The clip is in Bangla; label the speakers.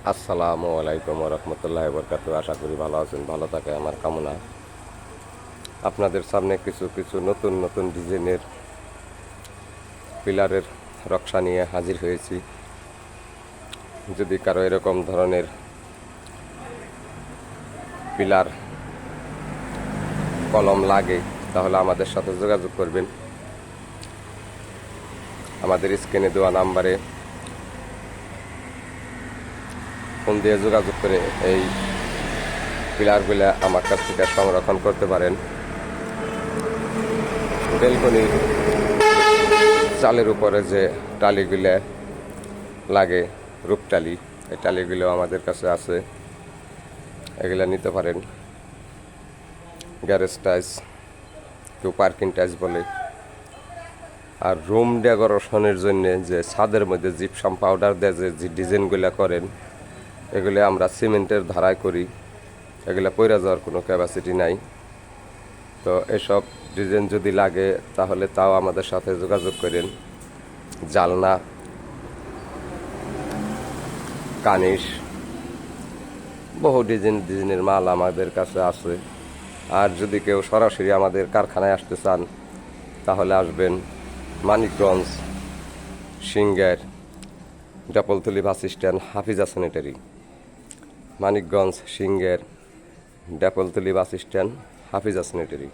Speaker 1: আসসালামু আলাইকুম রহমতুল্লাহ বরকাত। আশা করি ভালো আছেন, ভালো থাকে আমার কামনা। আপনাদের সামনে কিছু কিছু নতুন নতুন ডিজাইনের পিলারের নকশা নিয়ে হাজির হয়েছি। যদি কারো এরকম ধরনের পিলার কলম লাগে তাহলে আমাদের সাথে যোগাযোগ করবেন। আমাদের স্ক্রিনে দেওয়া নাম্বারে ফোন দিয়ে যোগাযোগ করে এই পিলারগুলো আমার কাছ থেকে সংরক্ষণ করতে পারেন। বেলকনি চালের উপরে যে টালিগুলো লাগে, রূপটালি, এই টালিগুলো আমাদের কাছে আছে, এগুলো নিতে পারেন। গ্যারেজ টাইস, কেউ পার্কিং টাইস বলে। আর রুম ডেকোরেশনের জন্য যে ছাদের মধ্যে জিপসাম পাউডার দিয়ে যে ডিজাইনগুলো করেন, এগুলো আমরা সিমেন্টের ধারায় করি। এগুলো পইরা যাওয়ার কোনো ক্যাপাসিটি নাই। তো এসব ডিজাইন যদি লাগে তাহলে তাও আমাদের সাথে যোগাযোগ করেন। জালনা, কানিশ, বহু ডিজাইনের মাল আমাদের কাছে আছে। আর যদি কেউ সরাসরি আমাদের কারখানায় আসতে চান তাহলে আসবেন মানিকগঞ্জ, সিংহের, Depaltali bus stand, Hafiza sanitary. Manikganj, সিংহের, Depaltali bus stand, Hafiza sanitary.